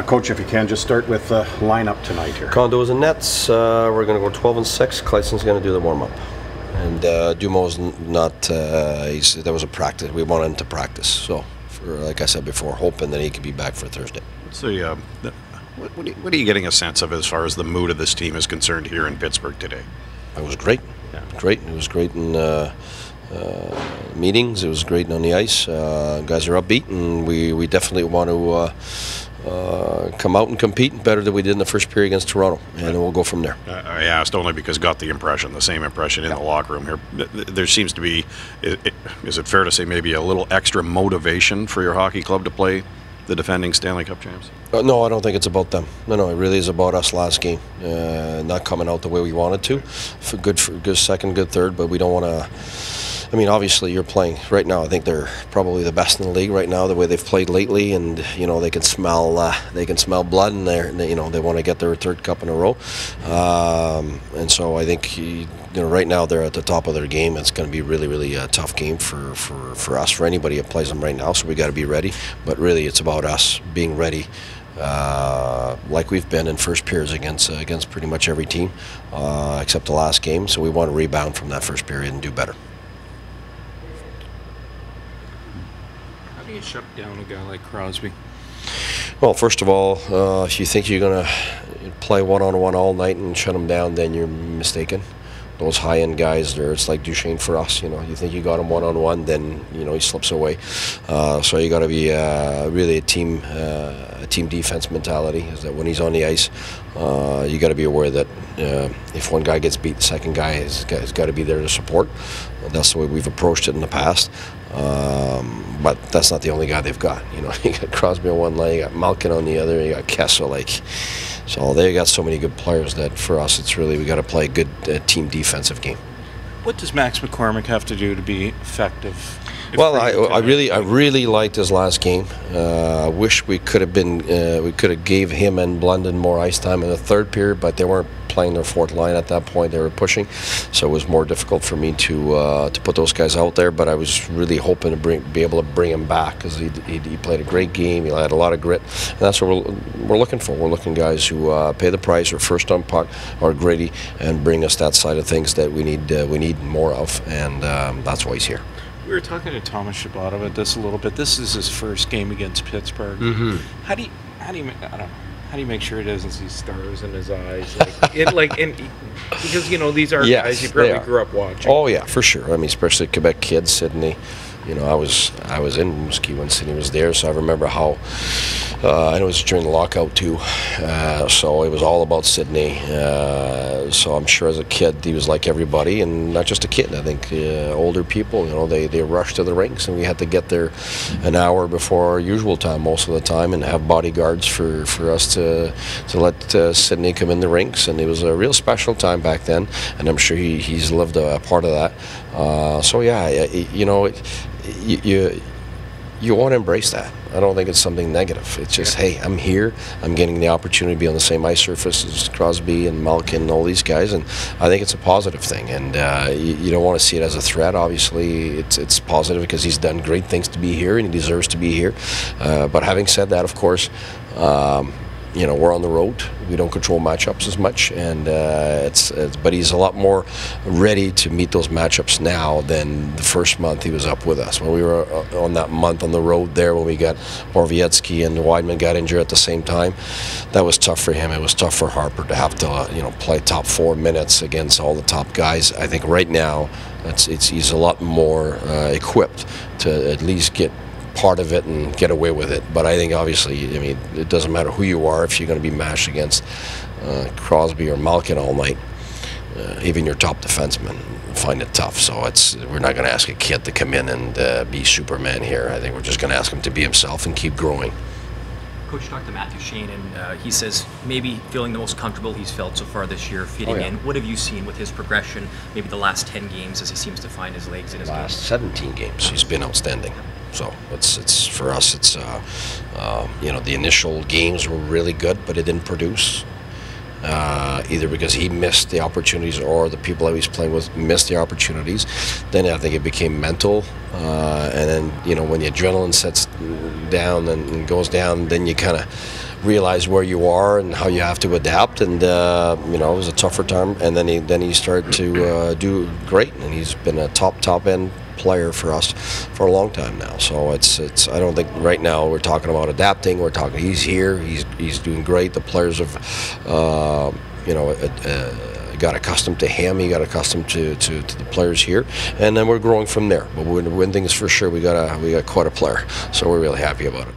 Coach, if you can, just start with the lineup tonight here. Condos and nets. We're going to go 12-6. Clyson's going to do the warm-up. And Dumo's not, that was a practice. We wanted him to practice. So, like I said before, hoping that he could be back for Thursday. So, what are you getting a sense of as far as the mood of this team is concerned here in Pittsburgh today? It was great. Yeah. Great. It was great in meetings. It was great on the ice. Guys are upbeat, and we definitely want to come out and compete better than we did in the first period against Toronto, and then we'll go from there. I asked only because got the same impression in the locker room here. There seems to be, is it fair to say, maybe a little extra motivation for your hockey club to play the defending Stanley Cup champs? No, I don't think it's about them. No, it really is about us last game. Not coming out the way we wanted to. Good second, good third, but we don't want to. I mean, obviously, you're playing right now. I think they're probably the best in the league right now, the way they've played lately, and they can smell blood, and they want to get their third cup in a row. And so I think right now they're at the top of their game. It's going to be really, really a tough game for us, for anybody that plays them right now. So we got to be ready. But really, it's about us being ready. Like we've been in first periods against pretty much every team, except the last game. So we want to rebound from that first period and do better. How do you shut down a guy like Crosby? Well, first of all, if you think you're going to play one-on-one all night and shut him down, then you're mistaken. Those high-end guys, it's like Boucher for us. You think you got him one-on-one, then he slips away. So you got to be really a team defense mentality. Is that when he's on the ice, you got to be aware that if one guy gets beat, the second guy has got to be there to support. That's the way we've approached it in the past. But that's not the only guy they've got. You got Crosby on one leg, you got Malkin on the other, you got Kessel. So they got so many good players that for us, it's really we got to play a good team defensive game. What does Max McCormick have to do to be effective? Well, I really liked his last game. I wish we could have gave him and Blunden more ice time in the third period, but they weren't playing their fourth line at that point. They were pushing, so it was more difficult for me to put those guys out there. But I was really hoping to be able to bring him back because he played a great game. He had a lot of grit, and that's what we're looking for. We're looking guys who pay the price, are first on puck, are gritty, and bring us that side of things that we need more of, and that's why he's here. We were talking to Thomas Chabot about this a little bit. This is his first game against Pittsburgh. Mm-hmm. How do you make sure he doesn't see stars in his eyes? Because these are guys you probably grew up watching. Oh yeah, for sure. I mean, especially Quebec kids, Sydney. I was in Rimouski when Sydney was there, so I remember how. I know it was during the lockout too, so it was all about Sydney. So I'm sure as a kid he was like everybody, and not just a kid. I think older people, they rushed to the rinks, and we had to get there an hour before our usual time most of the time, and have bodyguards for us to let Sydney come in the rinks, and it was a real special time back then, and I'm sure he's lived a part of that. So yeah, you want to embrace that. I don't think it's something negative. It's just, hey, I'm here. I'm getting the opportunity to be on the same ice surface as Crosby and Malkin and all these guys, and I think it's a positive thing. And you don't want to see it as a threat. Obviously, it's positive because he's done great things to be here, and he deserves to be here. But having said that, of course, we're on the road. We don't control matchups as much, and but he's a lot more ready to meet those matchups now than the first month he was up with us. When we were on that month on the road there, when we got Borowiecki and Weidman got injured at the same time, that was tough for him. It was tough for Harper to have to play top 4 minutes against all the top guys. I think right now he's a lot more equipped to at least get part of it and get away with it. But I think obviously, it doesn't matter who you are if you're going to be matched against Crosby or Malkin all night. Even your top defensemen find it tough. So we're not going to ask a kid to come in and be Superman here. I think we're just going to ask him to be himself and keep growing. Coach talked to Matthew Shane, and he says maybe feeling the most comfortable he's felt so far this year fitting in. What have you seen with his progression, maybe the last 10 games as he seems to find his legs in his last 17 games, he's been outstanding. So it's for us. It's the initial games were really good, but it didn't produce. Either because he missed the opportunities or the people that he's playing with missed the opportunities. Then I think it became mental, and then when the adrenaline sets down and goes down, then you kind of realize where you are and how you have to adapt. And you know, it was a tougher time. And then he started to do great, and he's been a top end player for us for a long time now. So it's I don't think right now we're talking about adapting. We're talking he's here. He's doing great. The players have you know, got accustomed to him. He got accustomed to the players here, and then we're growing from there. But when things for sure, we got quite a player. So we're really happy about it.